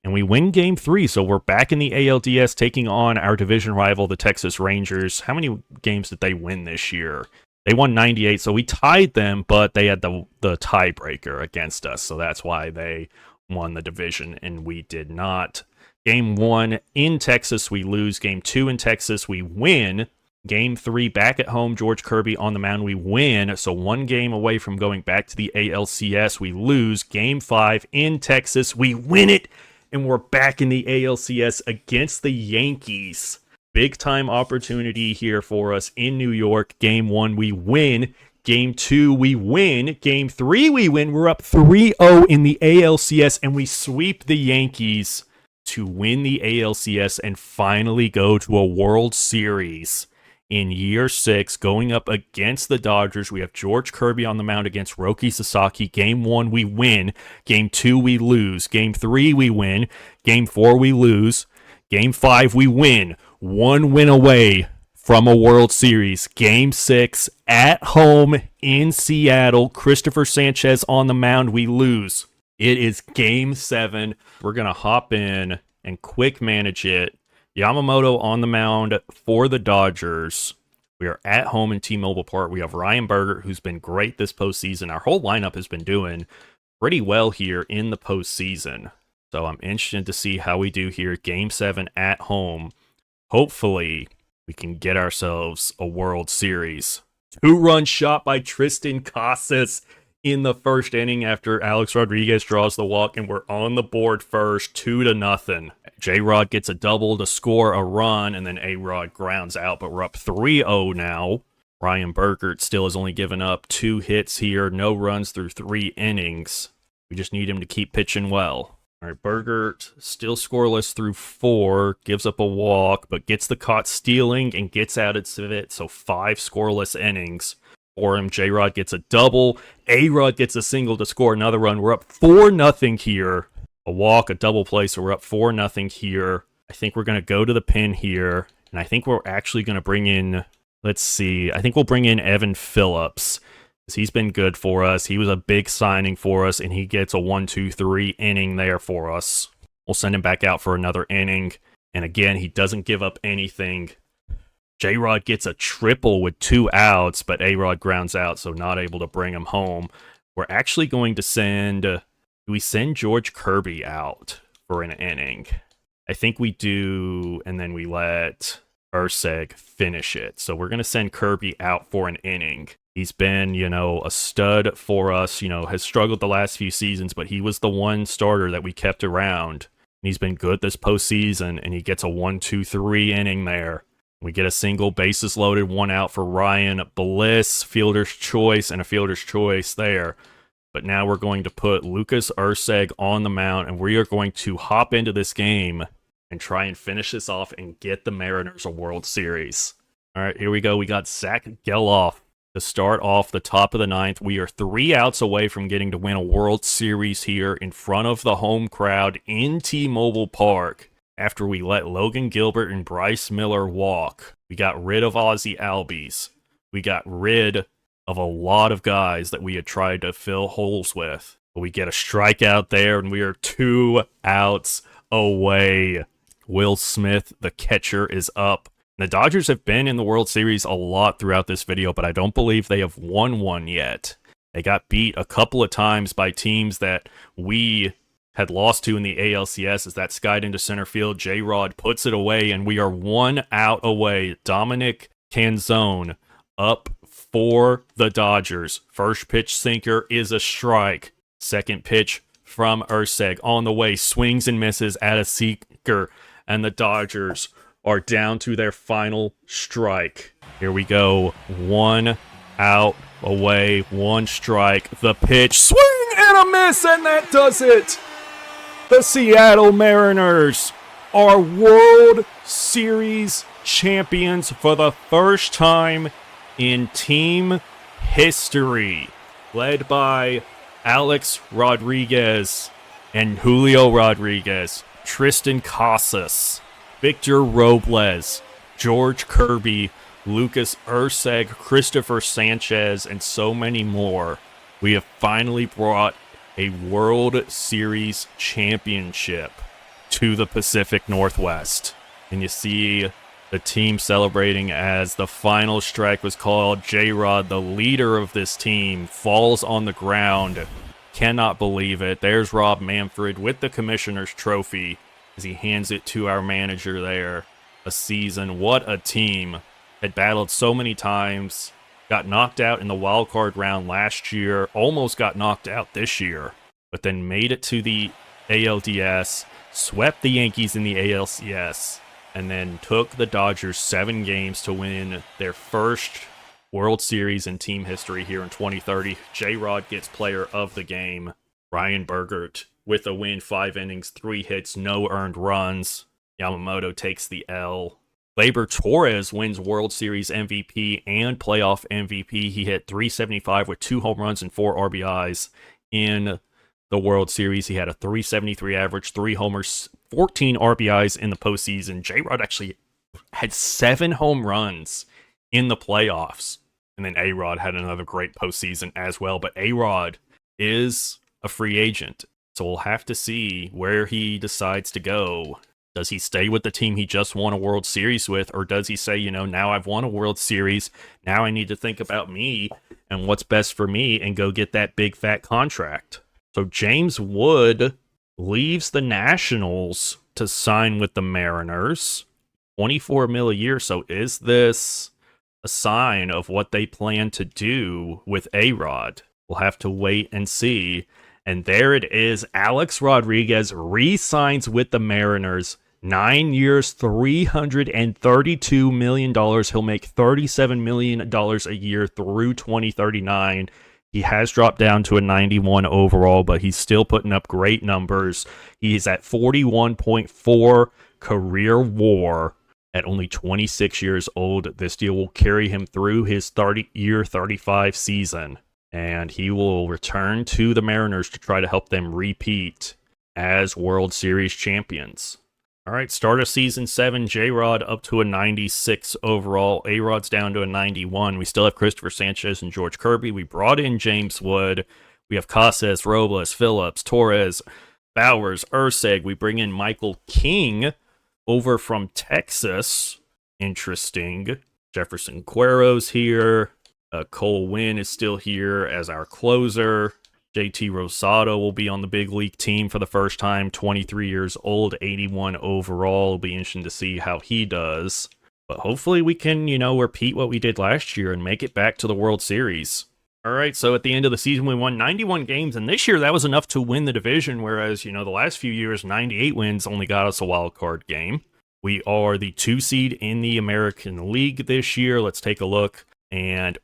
and we win game 3. So we're back in the ALDS taking on our division rival, the Texas Rangers. How many games did they win this year? They won 98, so we tied them, but they had the tiebreaker against us. So that's why they won the division, and we did not. Game 1 in Texas, we lose. Game 2 in Texas, we win. Game 3 back at home, George Kirby on the mound, we win. So 1 game away from going back to the ALCS, we lose. Game 5 in Texas, we win it, and we're back in the ALCS against the Yankees. Big time opportunity here for us in New York. Game 1, we win. Game 2, we win. Game 3, we win. We're up 3-0 in the ALCS, and we sweep the Yankees to win the ALCS and finally go to a World Series in year 6, going up against the Dodgers. We have George Kirby on the mound against Roki Sasaki. Game 1, we win. Game 2, we lose. Game 3, we win. Game 4, we lose. Game 5, we win. 1 win away from a World Series. Game 6, at home in Seattle. Christopher Sanchez on the mound. We lose. It is Game 7. We're going to hop in and quick manage it. Yamamoto on the mound for the Dodgers. We are at home in T-Mobile Park. We have Ryan Berger, who's been great this postseason. Our whole lineup has been doing pretty well here in the postseason. So I'm interested to see how we do here. Game 7 at home. Hopefully, we can get ourselves a World Series. 2-run shot by Tristan Casas in the first inning after Alex Rodriguez draws the walk, and we're on the board first, 2-0. J-Rod gets a double to score a run, and then A-Rod grounds out, but we're up 3-0 now. Ryan Bergert still has only given up 2 hits here, no runs through 3 innings. We just need him to keep pitching well. All right, Bergert still scoreless through 4, gives up a walk, but gets the caught stealing and gets out of it, so 5 scoreless innings for him. J-Rod gets a double. A-Rod gets a single to score another run. We're up 4-0 here. A walk, a double play, so we're up 4-0 here. I think we're going to go to the pin here, and I think we're actually going to bring in, let's see, I think we'll bring in Evan Phillips, because he's been good for us. He was a big signing for us, and he gets a 1-2-3 inning there for us. We'll send him back out for another inning, and again, he doesn't give up anything. J-Rod gets a triple with 2 outs, but A-Rod grounds out, so not able to bring him home. We're actually going to send, do we send George Kirby out for an inning? I think we do, and then we let Urseg finish it. So we're going to send Kirby out for an inning. He's been, a stud for us, has struggled the last few seasons, but he was the one starter that we kept around. And he's been good this postseason, and he gets a 1-2-3 inning there. We get a single, bases loaded, 1 out for Ryan Bliss, fielder's choice, and a fielder's choice there. But now we're going to put Lucas Urseg on the mound, and we are going to hop into this game and try and finish this off and get the Mariners a World Series. All right, here we go. We got Zach Geloff to start off the top of the 9th. We are 3 outs away from getting to win a World Series here in front of the home crowd in T-Mobile Park. After we let Logan Gilbert and Bryce Miller walk, we got rid of Ozzie Albies. We got rid of a lot of guys that we had tried to fill holes with. But we get a strikeout there, and we are 2 outs away. Will Smith, the catcher, is up. The Dodgers have been in the World Series a lot throughout this video, but I don't believe they have won one yet. They got beat a couple of times by teams that we had lost to in the ALCS as that skied into center field. J-Rod puts it away, and we are 1 out away. Dominic Canzone up for the Dodgers. First pitch sinker is a strike. Second pitch from Urseg on the way. Swings and misses at a sinker, and the Dodgers are down to their final strike. Here we go. 1 out away. 1 strike. The pitch. Swing and a miss, and that does it. The Seattle Mariners are World Series champions for the first time in team history, led by Alex Rodriguez and Julio Rodriguez, Tristan Casas, Victor Robles, George Kirby, Lucas Urseg, Christopher Sanchez, and so many more. We have finally brought a World Series championship to the Pacific Northwest. And you see the team celebrating as the final strike was called. J-Rod, the leader of this team, falls on the ground. Cannot believe it. There's Rob Manfred with the commissioner's trophy as he hands it to our manager there. A season. What a team. Had battled so many times. Got knocked out in the wild card round last year. Almost got knocked out this year. But then made it to the ALDS. Swept the Yankees in the ALCS. And then took the Dodgers 7 games to win their first World Series in team history here in 2030. J-Rod gets player of the game. Ryan Bergert with a win, 5 innings, 3 hits, no earned runs. Yamamoto takes the L. Gleyber Torres wins World Series MVP and playoff MVP. He hit .375 with 2 home runs and 4 RBIs in the World Series. He had a .373 average, 3 homers, 14 RBIs in the postseason. J-Rod actually had 7 home runs in the playoffs. And then A-Rod had another great postseason as well. But A-Rod is a free agent. So we'll have to see where he decides to go. Does he stay with the team he just won a World Series with? Or does he say, now I've won a World Series. Now I need to think about me and what's best for me and go get that big fat contract. So James Wood leaves the Nationals to sign with the Mariners. $24 million a year. So is this a sign of what they plan to do with A-Rod? We'll have to wait and see. And there it is. Alex Rodriguez re-signs with the Mariners. 9 years, $332 million. He'll make $37 million a year through 2039. He has dropped down to a 91 overall, but he's still putting up great numbers. He's at 41.4 career WAR at only 26 years old. This deal will carry him through his 35 season. And he will return to the Mariners to try to help them repeat as World Series champions. All right, start of season 7, J-Rod up to a 96 overall. A-Rod's down to a 91. We still have Christopher Sanchez and George Kirby. We brought in James Wood. We have Casas, Robles, Phillips, Torres, Bowers, Urseg. We bring in Michael King over from Texas. Interesting. Jefferson Cuero's here. Cole Winn is still here as our closer. JT Rosado will be on the big league team for the first time, 23 years old, 81 overall. It'll be interesting to see how he does. But hopefully we can, repeat what we did last year and make it back to the World Series. All right, so at the end of the season, we won 91 games, and this year that was enough to win the division, whereas, the last few years, 98 wins only got us a wild card game. We are the 2 seed in the American League this year. Let's take a look. And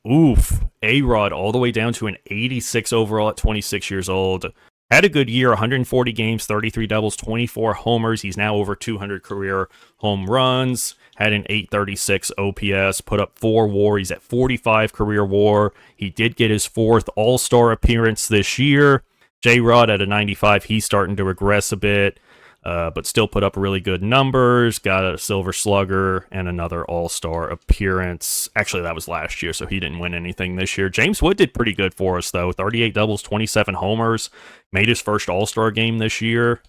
A-Rod all the way down to an 86 overall at 26 years old. Had a good year, 140 games, 33 doubles, 24 homers. He's now over 200 career home runs. Had an 836 OPS, put up 4 WAR. He's at 45 career WAR. He did get his 4th All-Star appearance this year. J-Rod at a 95. He's starting to regress a bit. But still put up really good numbers, got a Silver Slugger, and another All-Star appearance. Actually, that was last year, so he didn't win anything this year. James Wood did pretty good for us, though. 38 doubles, 27 homers. Made his first All-Star game this year.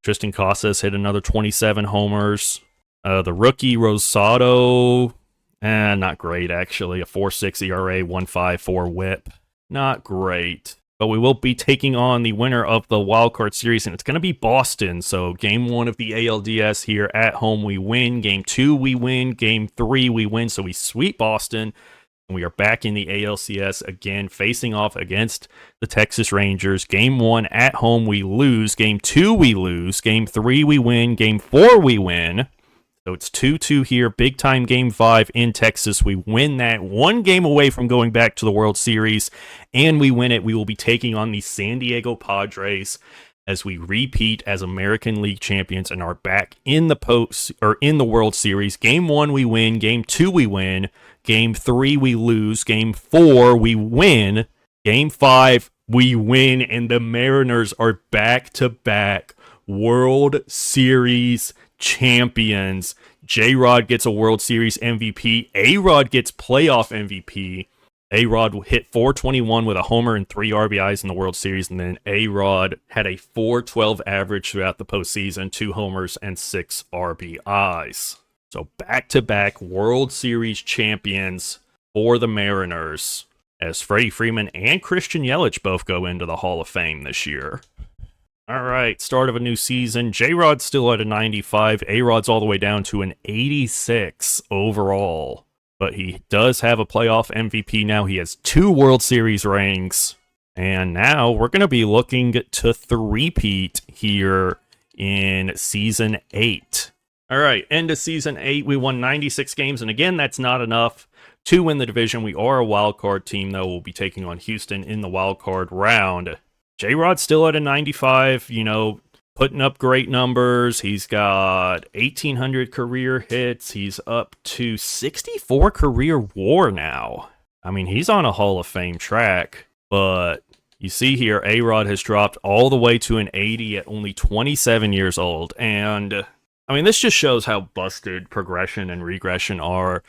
Tristan Casas hit another 27 homers. The rookie, Rosado, not great, actually. A 4.6 ERA, 1.54 whip. Not great. But we will be taking on the winner of the wildcard series, and it's going to be Boston. So game 1 of the ALDS here at home, we win. Game 2, we win. Game 3, we win. So we sweep Boston, and we are back in the ALCS again, facing off against the Texas Rangers. Game 1 at home, we lose. Game 2, we lose. Game 3, we win. Game 4, we win. So it's 2-2 here. Big time game 5 in Texas. We win that, 1 game away from going back to the World Series, and we win it. We will be taking on the San Diego Padres as we repeat as American League champions and are back in the World Series. Game 1 we win. Game 2 we win. Game 3 we lose. Game 4 we win. Game 5 we win, and the Mariners are back-to-back World Series champions. J-Rod gets a World Series MVP. A-Rod gets playoff MVP. A-Rod hit 421 with a homer and 3 RBIs in the World Series, and then A-Rod had a 412 average throughout the postseason, 2 homers and 6 RBIs. So back-to-back World Series champions for the Mariners, as Freddie Freeman and Christian Yelich both go into the Hall of Fame this year. All right, start of a new season. J-Rod's still at a 95. A-Rod's all the way down to an 86 overall. But he does have a playoff MVP now. He has 2 World Series rings. And now we're going to be looking to three-peat here in Season 8. All right, end of Season 8. We won 96 games. And again, that's not enough to win the division. We are a wild card team, though. We'll be taking on Houston in the wild card round. J-Rod's still at a 95, putting up great numbers. He's got 1,800 career hits. He's up to 64 career WAR now. I mean, he's on a Hall of Fame track, but you see here, A-Rod has dropped all the way to an 80 at only 27 years old. And, I mean, this just shows how busted progression and regression are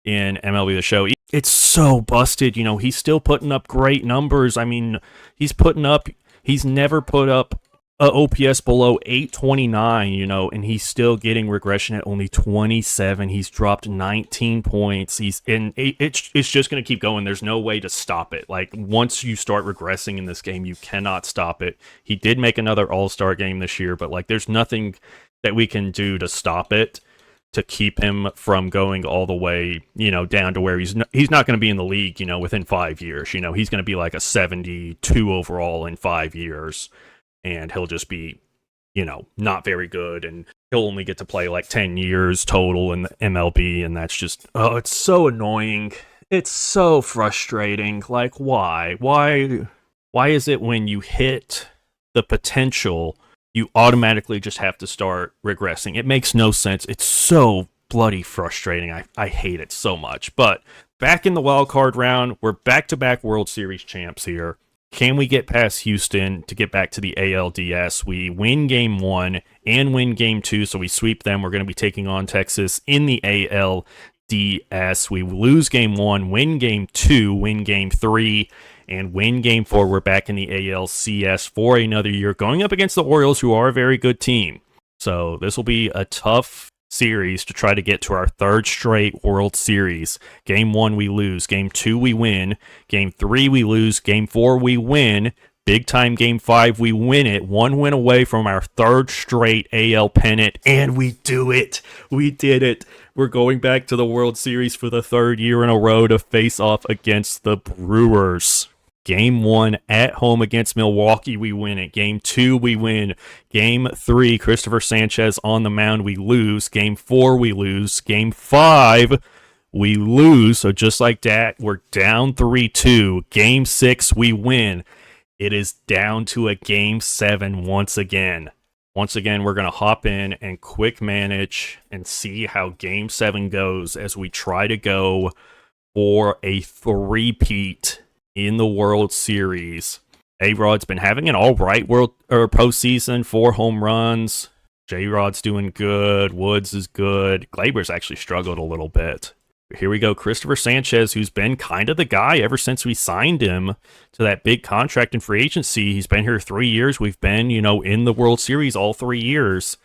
in MLB The Show. It's so busted, he's still putting up great numbers. I mean, he's never put up a OPS below 829, and he's still getting regression at only 27. He's dropped 19 points. It's just going to keep going. There's no way to stop it. Like, once you start regressing in this game, you cannot stop it. He did make another All-Star game this year, but like, there's nothing that we can do to stop it, to keep him from going all the way, down to where he's not going to be in the league, within 5 years. He's going to be like a 72 overall in 5 years. And he'll just be, not very good. And he'll only get to play like 10 years total in the MLB. And that's just, it's so annoying. It's so frustrating. Like, why? Why is it when you hit the potential, you automatically just have to start regressing? It makes no sense. It's so bloody frustrating. I hate it so much. But back in the wild card round, we're back-to-back World Series champs here. Can we get past Houston to get back to the ALDS? We win Game 1 and win Game 2, so we sweep them. We're going to be taking on Texas in the ALDS. We lose Game 1, win Game 2, win Game 3, and win Game 4. We're back in the ALCS for another year, going up against the Orioles, who are a very good team. So this will be a tough series to try to get to our third straight World Series. Game 1 we lose, Game 2 we win, Game 3 we lose, Game 4 we win, big time Game 5 we win it, 1 win away from our third straight AL pennant, and we do it. We did it. We're going back to the World Series for the third year in a row to face off against the Brewers. Game 1 at home against Milwaukee, we win it. Game 2, we win. Game 3, Christopher Sanchez on the mound, we lose. Game 4, we lose. Game 5, we lose. So just like that, we're down 3-2. Game 6, we win. It is down to a Game 7 once again. Once again, we're going to hop in and quick manage and see how Game 7 goes as we try to go for a three-peat in the World Series. A-Rod's been having an all-right postseason, 4 home runs. J-Rod's doing good. Woods is good. Glaber's actually struggled a little bit. Here we go. Christopher Sanchez, who's been kind of the guy ever since we signed him to that big contract in free agency. He's been here 3 years. We've been, in the World Series all 3 years.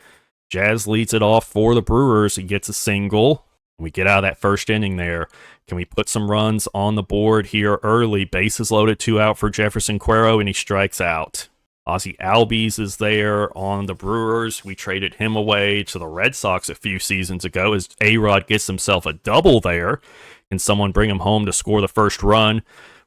Jazz leads it off for the Brewers. He gets a single. We get out of that first inning there. Can we put some runs on the board here early? Bases loaded, 2 out for Jefferson Cuero, and he strikes out. Ozzy Albies is there on the Brewers. We traded him away to the Red Sox a few seasons ago as A-Rod gets himself a double there. Can someone bring him home to score the first run?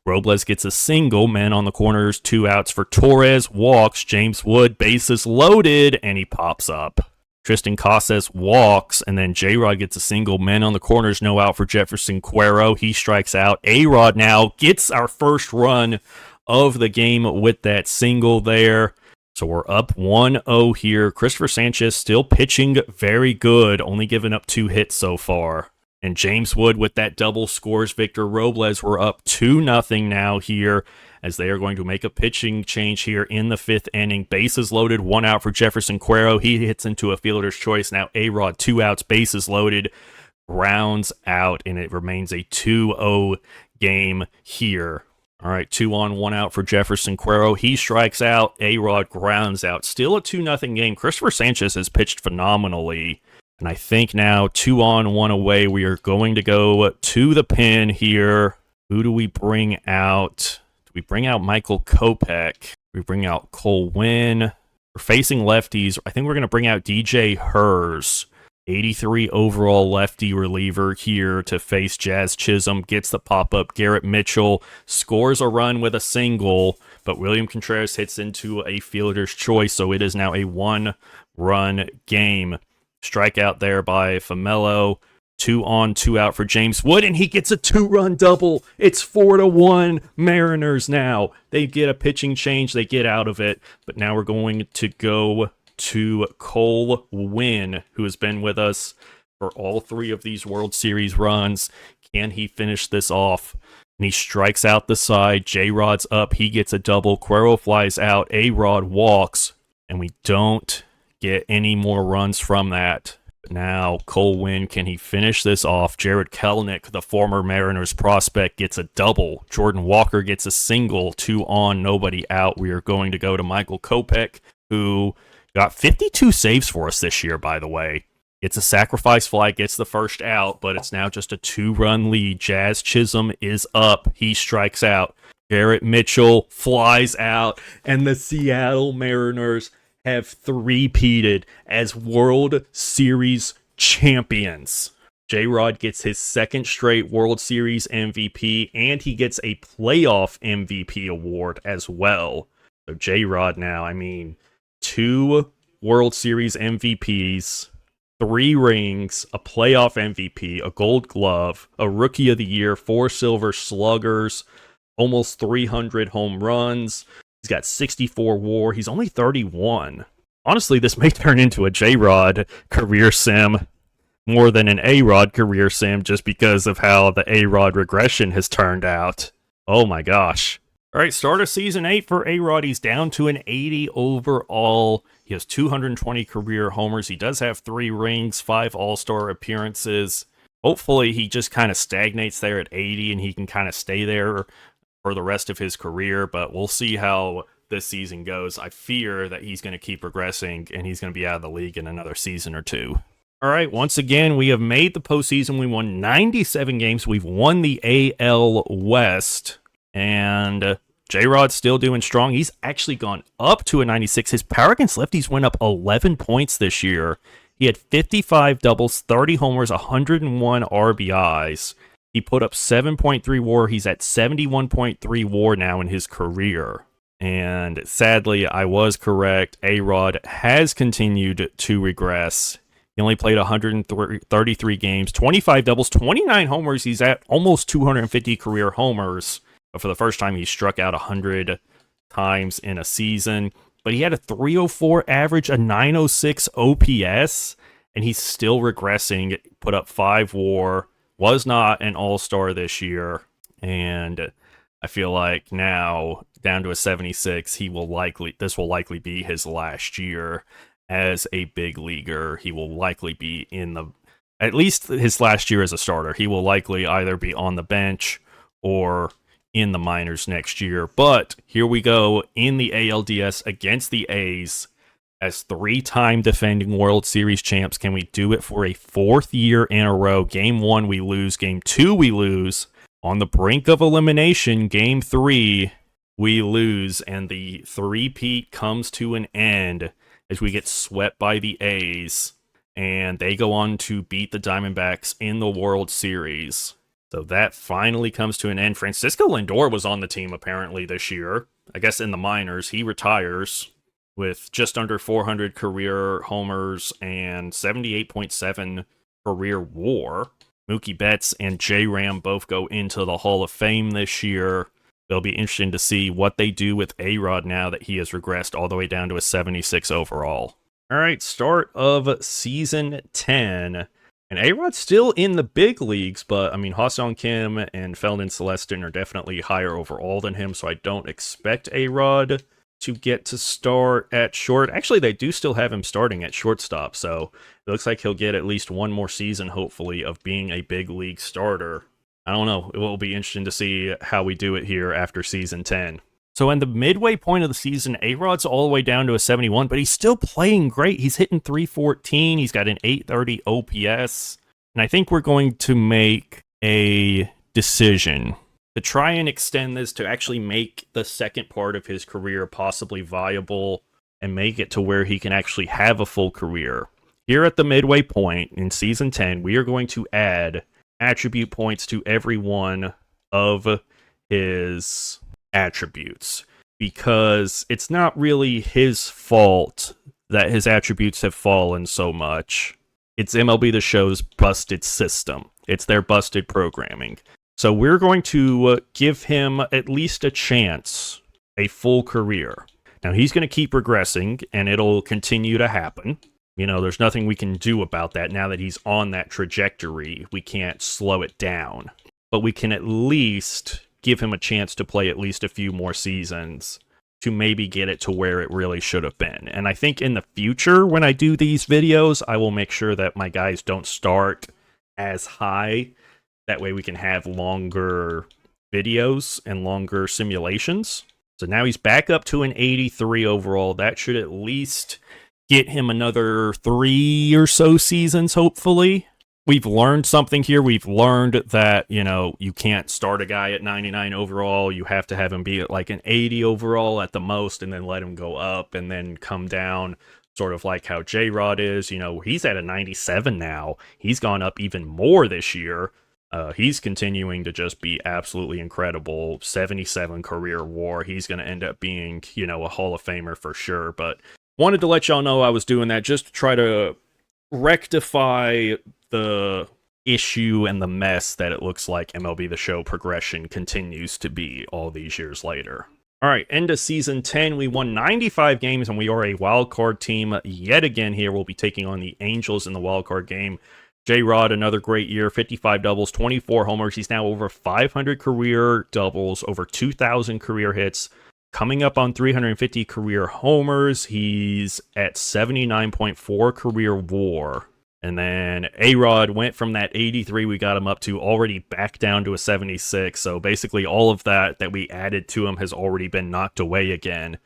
Robles gets a single. Men on the corners, 2 outs for Torres. Walks. James Wood, bases loaded, and he pops up. Tristan Casas walks, and then J-Rod gets a single. Men on the corners, no out for Jefferson Cuero. He strikes out. A-Rod now gets our first run of the game with that single there. So we're up 1-0 here. Christopher Sanchez still pitching very good, only giving up 2 hits so far. And James Wood with that double scores Victor Robles. We're up 2-0 now here as they are going to make a pitching change here in the 5th inning. Bases loaded, 1 out for Jefferson Cuero. He hits into a fielder's choice. Now A-Rod, 2 outs, bases loaded, rounds out, and it remains a 2-0 game here. All right, 2 on, 1 out for Jefferson Cuero. He strikes out. A-Rod grounds out. Still a 2-0 game. Christopher Sanchez has pitched phenomenally. And I think now 2 on, 1 away. We are going to go to the pin here. Who do we bring out? Do we bring out Michael Kopech? We bring out Cole Winn. We're facing lefties. I think we're going to bring out DJ Hers. 83 overall lefty reliever here to face Jazz Chisholm. Gets the pop-up. Garrett Mitchell scores a run with a single, but William Contreras hits into a fielder's choice, so it is now a 1-run game. Strikeout there by Famelo. 2 on, 2 out for James Wood, and he gets a 2-run double. It's 4-1 Mariners now. They get a pitching change. They get out of it. But now we're going to go to Cole Winn, who has been with us for all 3 of these World Series runs. Can he finish this off? And he strikes out the side. J-Rod's up. He gets a double. Cuero flies out. A-Rod walks. And we don't get any more runs from that. Now, Cole Winn, can he finish this off? Jared Kelenic, the former Mariners prospect, gets a double. Jordan Walker gets a single. 2 on, nobody out. We are going to go to Michael Kopech, who got 52 saves for us this year, by the way. It's a sacrifice fly, gets the first out, but it's now just a 2-run lead. Jazz Chisholm is up. He strikes out. Garrett Mitchell flies out, and the Seattle Mariners have three-peated as World Series champions. J-Rod gets his 2nd straight World Series MVP, and he gets a playoff MVP award as well. So J-Rod now, 2 World Series MVPs, 3 rings, a playoff MVP, a Gold Glove, a Rookie of the Year, 4 Silver Sluggers, almost 300 home runs. He's got 64 WAR. He's only 31. Honestly, this may turn into a J-Rod career sim more than an A-Rod career sim just because of how the A-Rod regression has turned out. Oh my gosh. All right, start of season 8 for A-Rod. He's down to an 80 overall. He has 220 career homers. He does have 3 rings, 5 All-Star appearances. Hopefully, he just kind of stagnates there at 80 and he can kind of stay there for the rest of his career, but we'll see how this season goes. I fear that he's going to keep regressing and he's going to be out of the league in another season or 2. All right, once again, we have made the postseason. We won 97 games. We've won the AL West, and J-Rod's still doing strong. He's actually gone up to a 96. His power against lefties went up 11 points this year. He had 55 doubles, 30 homers, 101 RBIs. He put up 7.3 WAR. He's at 71.3 WAR now in his career. And sadly, I was correct. A-Rod has continued to regress. He only played 133 games, 25 doubles, 29 homers. He's at almost 250 career homers. But for the first time, he struck out 100 times in a season. But he had a 304 average, a 906 OPS, and he's still regressing. Put up 5 WAR. Was not an all-star this year, and I feel like now down to a 76, this will likely be his last year as a big leaguer. He will likely be at least his last year as a starter. He will likely either be on the bench or in the minors next year. But here we go in the ALDS against the A's. As 3-time defending World Series champs, can we do it for a 4th year in a row? Game 1, we lose. Game 2, we lose. On the brink of elimination, Game 3, we lose. And the three-peat comes to an end as we get swept by the A's. And they go on to beat the Diamondbacks in the World Series. So that finally comes to an end. Francisco Lindor was on the team apparently this year. I guess in the minors. He retires with just under 400 career homers and 78.7 career WAR. Mookie Betts and J-Ram both go into the Hall of Fame this year. It'll be interesting to see what they do with A-Rod now that he has regressed all the way down to a 76 overall. All right, start of Season 10. And A-Rod's still in the big leagues, but, Ha-Seong Kim and Felden Celestin are definitely higher overall than him, so I don't expect A-Rod to get to start at short. Actually, they do still have him starting at shortstop, so it looks like he'll get at least one more season, hopefully, of being a big league starter. I don't know. It will be interesting to see how we do it here after Season 10. So in the midway point of the season, A-Rod's all the way down to a 71, but he's still playing great. He's hitting 314. He's got an 830 OPS. And I think we're going to make a decision to try and extend this to actually make the second part of his career possibly viable and make it to where he can actually have a full career. Here at the midway point in Season 10, we are going to add attribute points to every one of his attributes, because it's not really his fault that his attributes have fallen so much. It's MLB The Show's busted system. It's their busted programming. So we're going to give him at least a chance, a full career. Now, he's going to keep regressing, and it'll continue to happen. You know, there's nothing we can do about that now that he's on that trajectory. We can't slow it down. But we can at least give him a chance to play at least a few more seasons to maybe get it to where it really should have been. And I think in the future, when I do these videos, I will make sure that my guys don't start as high. That way we can have longer videos and longer simulations. So now he's back up to an 83 overall. That should at least get him another 3 or so seasons, hopefully. We've learned something here. We've learned that, you know, you can't start a guy at 99 overall. You have to have him be at like an 80 overall at the most, and then let him go up and then come down, sort of like how J-Rod is. You know, he's at a 97 now. He's gone up even more this year. He's continuing to just be absolutely incredible. 77 career WAR. He's going to end up being, you know, a Hall of Famer for sure. But wanted to let y'all know I was doing that just to try to rectify the issue and the mess that it looks like MLB The Show progression continues to be all these years later. All right, end of season 10. We won 95 games, and we are a wild card team yet again here. We'll be taking on the Angels in the wild card game. J-Rod, another great year, 55 doubles, 24 homers. He's now over 500 career doubles, over 2,000 career hits, coming up on 350 career homers. He's at 79.4 career WAR. And then A-Rod went from that 83 we got him up to already back down to a 76. So basically all of that we added to him has already been knocked away again.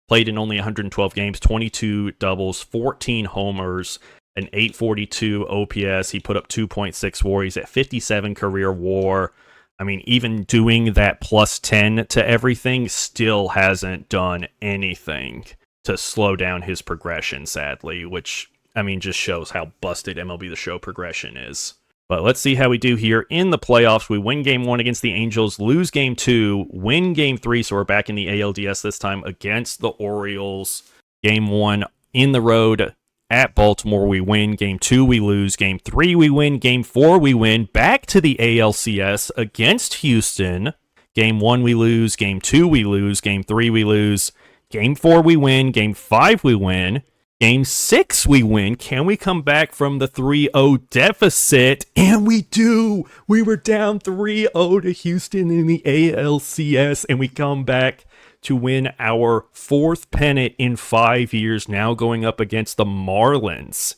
Played in only 112 games, 22 doubles, 14 homers, an 842 OPS. He put up 2.6 WAR. He's at 57 career WAR. I mean, even doing that plus 10 to everything still hasn't done anything to slow down his progression, sadly, which, I mean, just shows how busted MLB The Show progression is. But let's see how we do here in the playoffs. We win Game 1 against the Angels, lose Game 2, win Game 3, so we're back in the ALDS this time against the Orioles. Game 1 in the road at Baltimore, we win. Game 2, we lose. Game 3, we win. Game 4, we win. Back to the ALCS against Houston. Game 1, we lose. Game 2, we lose. Game 3, we lose. Game 4, we win. Game 5, we win. Game 6, we win. Can we come back from the 3-0 deficit? And we do. We were down 3-0 to Houston in the ALCS, and we come back to win our 4th pennant in 5 years, now going up against the Marlins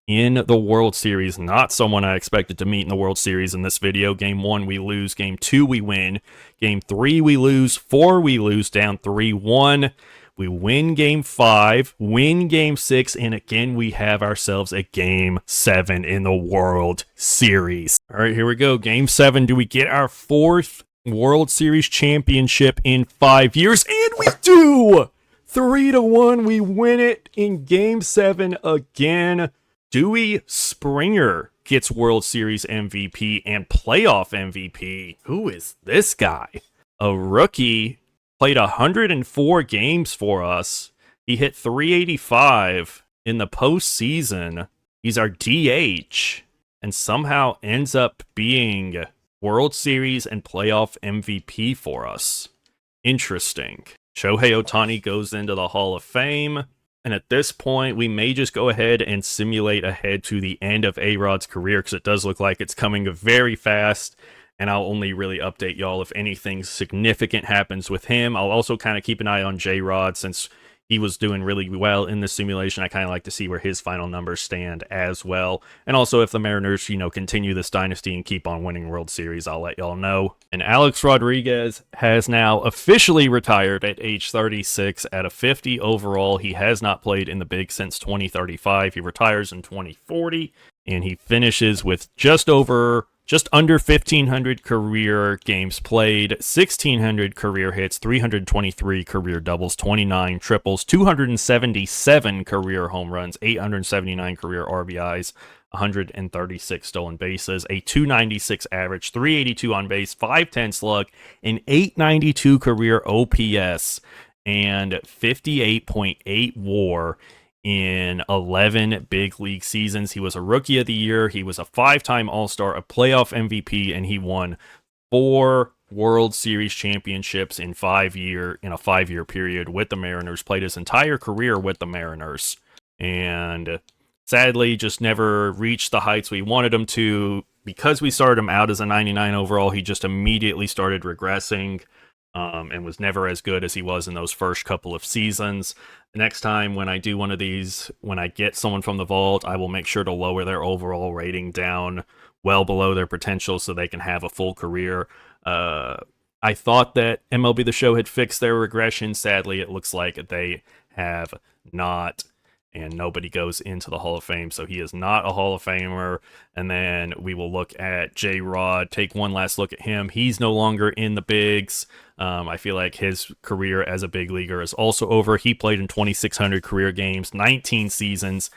in the World Series. Not someone I expected to meet in the World Series in this video. Game 1, we lose. Game 2, we win. Game 3, we lose. 4, we lose, down 3-1. We win Game 5, win Game 6, and again, we have ourselves a Game 7 in the World Series. All right, here we go. Game 7. Do we get our 4th World Series championship in 5 years? And we do! 3-1, we win it in Game 7 again. Dewey Springer gets World Series MVP and playoff MVP. Who is this guy? A rookie. Played 104 games for us. He hit 385 in the postseason. He's our DH and somehow ends up being World Series and playoff MVP for us. Interesting. Shohei Ohtani goes into the Hall of Fame. And at this point, we may just go ahead and simulate ahead to the end of A-Rod's career, because it does look like it's coming very fast. And I'll only really update y'all if anything significant happens with him. I'll also kind of keep an eye on J-Rod, since he was doing really well in the simulation. I kind of like to see where his final numbers stand as well. And also, if the Mariners, continue this dynasty and keep on winning World Series, I'll let y'all know. And Alex Rodriguez has now officially retired at age 36 at a 50 overall. He has not played in the big since 2035. He retires in 2040, and he finishes with just under 1,500 career games played, 1,600 career hits, 323 career doubles, 29 triples, 277 career home runs, 879 career RBIs, 136 stolen bases, a 296 average, 382 on base, 510 slug, an 892 career OPS, and 58.8 WAR in 11 big league seasons. He was a rookie of the year. He was a 5-time All-Star, a playoff MVP, and he won 4 World Series championships in a 5-year period with the Mariners. Played his entire career with the Mariners, and sadly just never reached the heights we wanted him to. Because we started him out as a 99 overall, he just immediately started regressing, and was never as good as he was in those first couple of seasons. Next time when I do one of these, when I get someone from the vault, I will make sure to lower their overall rating down well below their potential so they can have a full career. I thought that MLB The Show had fixed their regression. Sadly, it looks like they have not, and nobody goes into the Hall of Fame, so he is not a Hall of Famer. And then we will look at J-Rod, take one last look at him. He's no longer in the bigs. I feel like his career as a big leaguer is also over. He played in 2,600 career games, 19 seasons,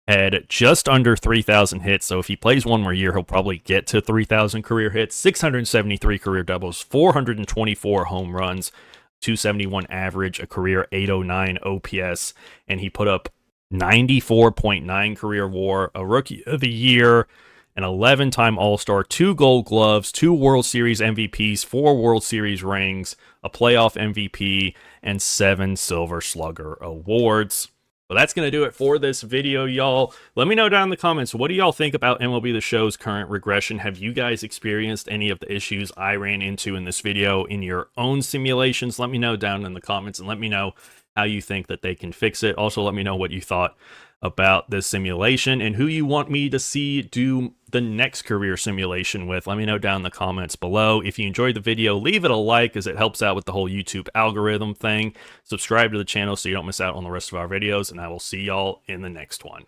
had just under 3,000 hits. So if he plays one more year, he'll probably get to 3,000 career hits, 673 career doubles, 424 home runs, 271 average, a career 809 OPS, and he put up 94.9 career WAR, a rookie of the year, an 11-time All-Star, 2 Gold Gloves, 2 World Series MVPs, 4 World Series rings, a playoff MVP, and 7 Silver Slugger awards. So that's going to do it for this video, y'all. Let me know down in the comments, what do y'all think about MLB The Show's current regression? Have you guys experienced any of the issues I ran into in this video in your own simulations? Let me know down in the comments, and let me know how you think that they can fix it. Also, let me know what you thought about this simulation and who you want me to see do the next career simulation with. Let me know down in the comments below. If you enjoyed the video, leave it a like, as it helps out with the whole YouTube algorithm thing. Subscribe to the channel so you don't miss out on the rest of our videos, and I will see y'all in the next one.